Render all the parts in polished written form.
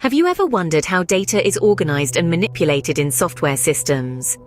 Have you ever wondered how data is organized and manipulated in software systems?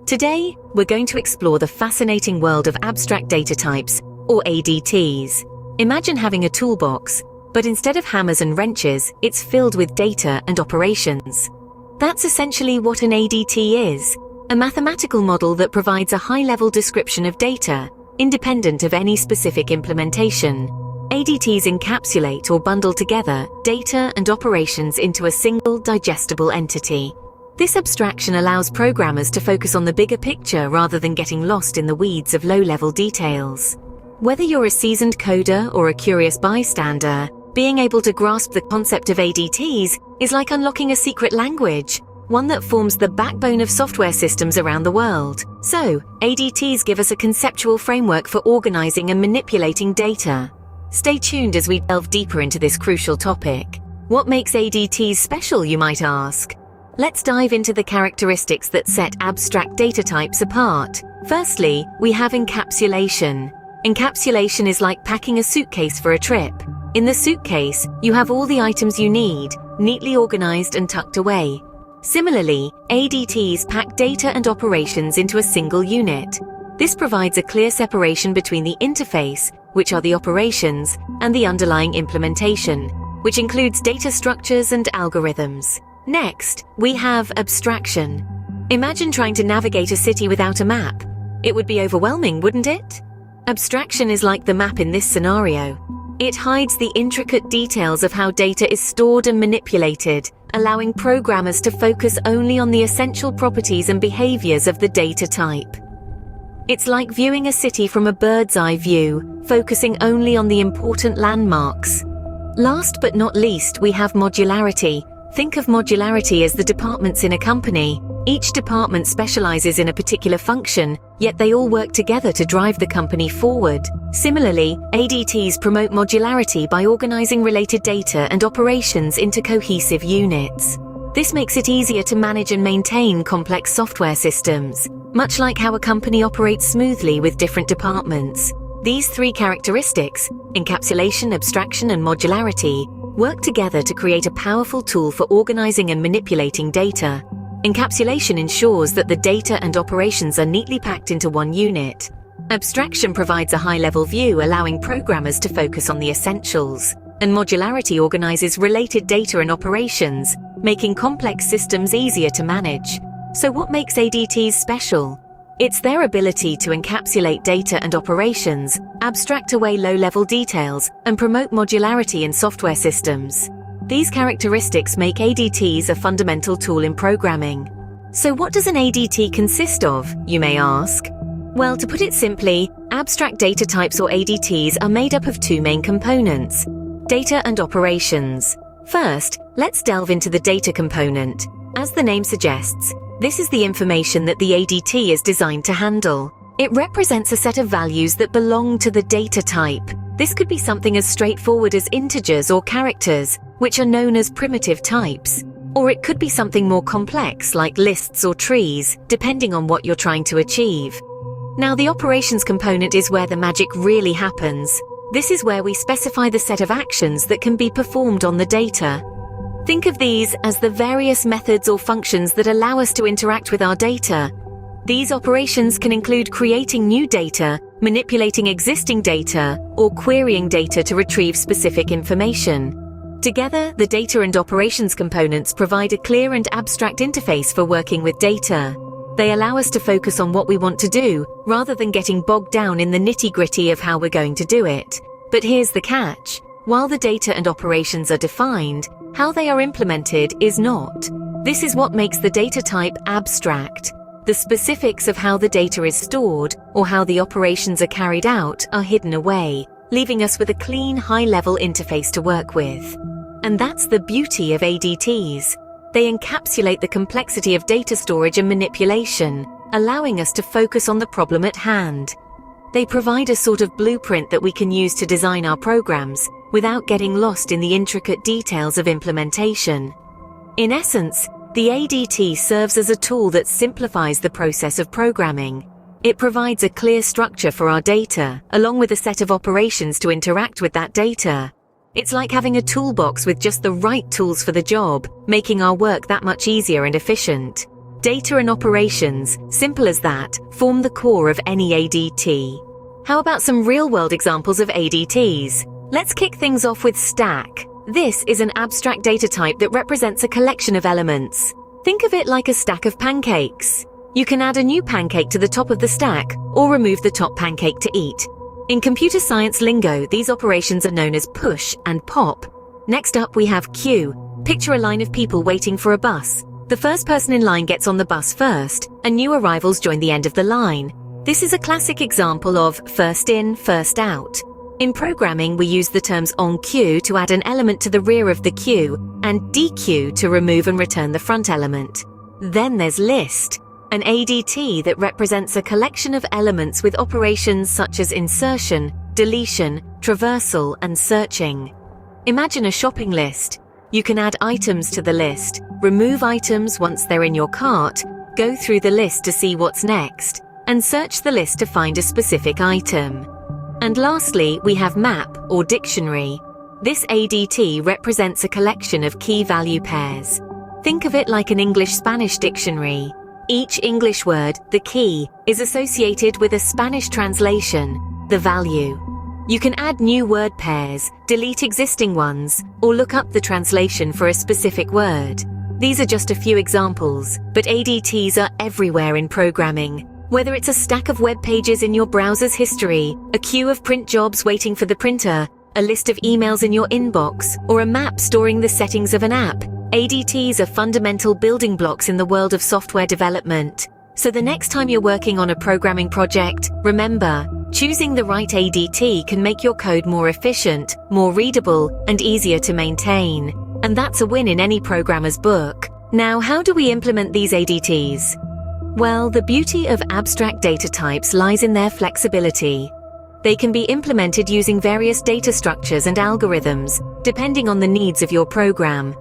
Today, we're going to explore the fascinating world of abstract data types, or ADTs. Imagine having a toolbox, but instead of hammers and wrenches, it's filled with data and operations. That's essentially what an ADT is, a mathematical model that provides a high-level description of data, independent of any specific implementation. ADTs encapsulate or bundle together data and operations into a single digestible entity. This abstraction allows programmers to focus on the bigger picture rather than getting lost in the weeds of low-level details. Whether you're a seasoned coder or a curious bystander, being able to grasp the concept of ADTs is like unlocking a secret language, one that forms the backbone of software systems around the world. So, ADTs give us a conceptual framework for organizing and manipulating data. Stay tuned as we delve deeper into this crucial topic. What makes ADTs special, you might ask? Let's dive into the characteristics that set abstract data types apart. Firstly, we have encapsulation. Encapsulation is like packing a suitcase for a trip. In the suitcase, you have all the items you need, neatly organized and tucked away. Similarly, ADTs pack data and operations into a single unit. This provides a clear separation between the interface, which are the operations, and the underlying implementation, which includes data structures and algorithms. Next, we have abstraction. Imagine trying to navigate a city without a map. It would be overwhelming, wouldn't it? Abstraction is like the map in this scenario. It hides the intricate details of how data is stored and manipulated, allowing programmers to focus only on the essential properties and behaviors of the data type. It's like viewing a city from a bird's-eye view, focusing only on the important landmarks. Last but not least, we have modularity. Think of modularity as the departments in a company. Each department specializes in a particular function, yet they all work together to drive the company forward. Similarly, ADTs promote modularity by organizing related data and operations into cohesive units. This makes it easier to manage and maintain complex software systems, much like how a company operates smoothly with different departments. These three characteristics, encapsulation, abstraction, and modularity, work together to create a powerful tool for organizing and manipulating data. Encapsulation ensures that the data and operations are neatly packed into one unit. Abstraction provides a high-level view, allowing programmers to focus on the essentials. And modularity organizes related data and operations, making complex systems easier to manage. So what makes ADTs special? It's their ability to encapsulate data and operations, abstract away low-level details, and promote modularity in software systems. These characteristics make ADTs a fundamental tool in programming. So what does an ADT consist of, you may ask? Well, to put it simply, abstract data types or ADTs are made up of two main components: data and operations. First, let's delve into the data component. As the name suggests, this is the information that the ADT is designed to handle. It represents a set of values that belong to the data type. This could be something as straightforward as integers or characters, which are known as primitive types. Or it could be something more complex, like lists or trees, depending on what you're trying to achieve. Now, the operations component is where the magic really happens. This is where we specify the set of actions that can be performed on the data. Think of these as the various methods or functions that allow us to interact with our data. These operations can include creating new data, manipulating existing data, or querying data to retrieve specific information. Together, the data and operations components provide a clear and abstract interface for working with data. They allow us to focus on what we want to do, rather than getting bogged down in the nitty-gritty of how we're going to do it. But here's the catch. While the data and operations are defined, how they are implemented is not. This is what makes the data type abstract. The specifics of how the data is stored or how the operations are carried out are hidden away, leaving us with a clean, high-level interface to work with. And that's the beauty of ADTs. They encapsulate the complexity of data storage and manipulation, allowing us to focus on the problem at hand. They provide a sort of blueprint that we can use to design our programs without getting lost in the intricate details of implementation. In essence, the ADT serves as a tool that simplifies the process of programming. It provides a clear structure for our data, along with a set of operations to interact with that data. It's like having a toolbox with just the right tools for the job, making our work that much easier and efficient. Data and operations, simple as that, form the core of any ADT. How about some real-world examples of ADTs? Let's kick things off with stack. This is an abstract data type that represents a collection of elements. Think of it like a stack of pancakes. You can add a new pancake to the top of the stack, or remove the top pancake to eat. In computer science lingo, these operations are known as push and pop. Next up, we have queue. Picture a line of people waiting for a bus. The first person in line gets on the bus first, and new arrivals join the end of the line. This is a classic example of first in, first out. In programming, we use the terms onQueue to add an element to the rear of the queue, and dequeue to remove and return the front element. Then there's list, an ADT that represents a collection of elements with operations such as insertion, deletion, traversal, and searching. Imagine a shopping list. You can add items to the list, remove items once they're in your cart, go through the list to see what's next, and search the list to find a specific item. And lastly, we have map or dictionary. This ADT represents a collection of key value pairs. Think of it like an English-Spanish dictionary. Each English word, the key, is associated with a Spanish translation, the value. You can add new word pairs, delete existing ones, or look up the translation for a specific word. These are just a few examples, but ADTs are everywhere in programming. Whether it's a stack of web pages in your browser's history, a queue of print jobs waiting for the printer, a list of emails in your inbox, or a map storing the settings of an app, ADTs are fundamental building blocks in the world of software development. So the next time you're working on a programming project, remember, choosing the right ADT can make your code more efficient, more readable, and easier to maintain. And that's a win in any programmer's book. Now, how do we implement these ADTs? Well, the beauty of abstract data types lies in their flexibility. They can be implemented using various data structures and algorithms, depending on the needs of your program.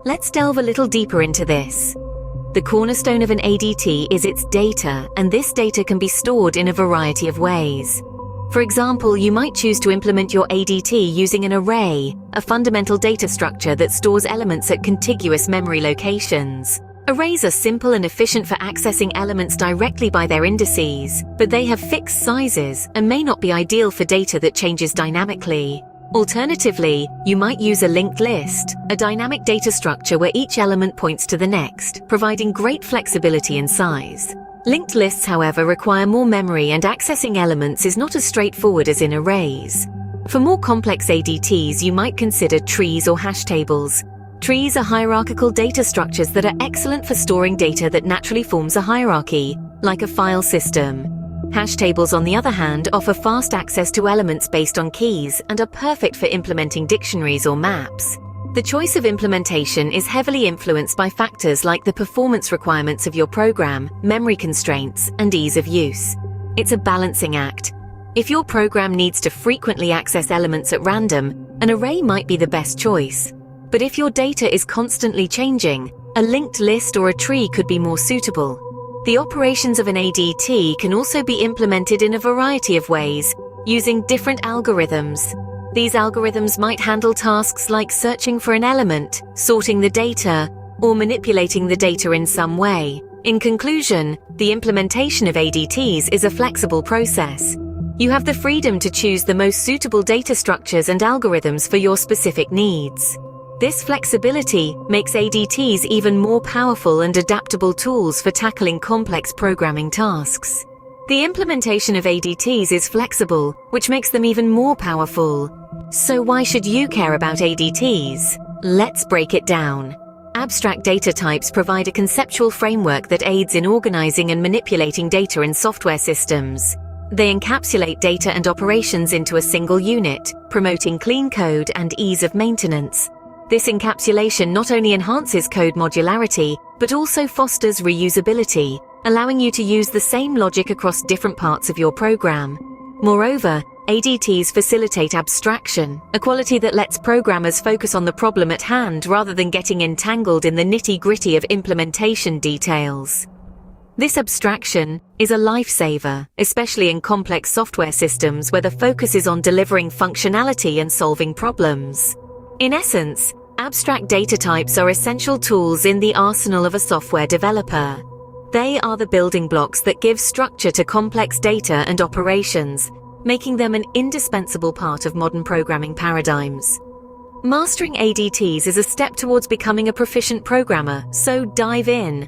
Let's delve a little deeper into this. The cornerstone of an ADT is its data, and this data can be stored in a variety of ways. For example, you might choose to implement your ADT using an array, a fundamental data structure that stores elements at contiguous memory locations. Arrays are simple and efficient for accessing elements directly by their indices, but they have fixed sizes and may not be ideal for data that changes dynamically. Alternatively, you might use a linked list, a dynamic data structure where each element points to the next, providing great flexibility in size. Linked lists, however, require more memory, and accessing elements is not as straightforward as in arrays. For more complex ADTs, you might consider trees or hash tables. Trees are hierarchical data structures that are excellent for storing data that naturally forms a hierarchy, like a file system. Hash tables, on the other hand, offer fast access to elements based on keys and are perfect for implementing dictionaries or maps. The choice of implementation is heavily influenced by factors like the performance requirements of your program, memory constraints, and ease of use. It's a balancing act. If your program needs to frequently access elements at random, an array might be the best choice. But if your data is constantly changing, a linked list or a tree could be more suitable. The operations of an ADT can also be implemented in a variety of ways, using different algorithms. These algorithms might handle tasks like searching for an element, sorting the data, or manipulating the data in some way. In conclusion, the implementation of ADTs is a flexible process. You have the freedom to choose the most suitable data structures and algorithms for your specific needs. This flexibility makes ADTs even more powerful and adaptable tools for tackling complex programming tasks. The implementation of ADTs is flexible, which makes them even more powerful. So why should you care about ADTs? Let's break it down. Abstract data types provide a conceptual framework that aids in organizing and manipulating data in software systems. They encapsulate data and operations into a single unit, promoting clean code and ease of maintenance. This encapsulation not only enhances code modularity, but also fosters reusability, allowing you to use the same logic across different parts of your program. Moreover, ADTs facilitate abstraction, a quality that lets programmers focus on the problem at hand rather than getting entangled in the nitty-gritty of implementation details. This abstraction is a lifesaver, especially in complex software systems where the focus is on delivering functionality and solving problems. In essence, abstract data types are essential tools in the arsenal of a software developer. They are the building blocks that give structure to complex data and operations, making them an indispensable part of modern programming paradigms. Mastering ADTs is a step towards becoming a proficient programmer, so dive in.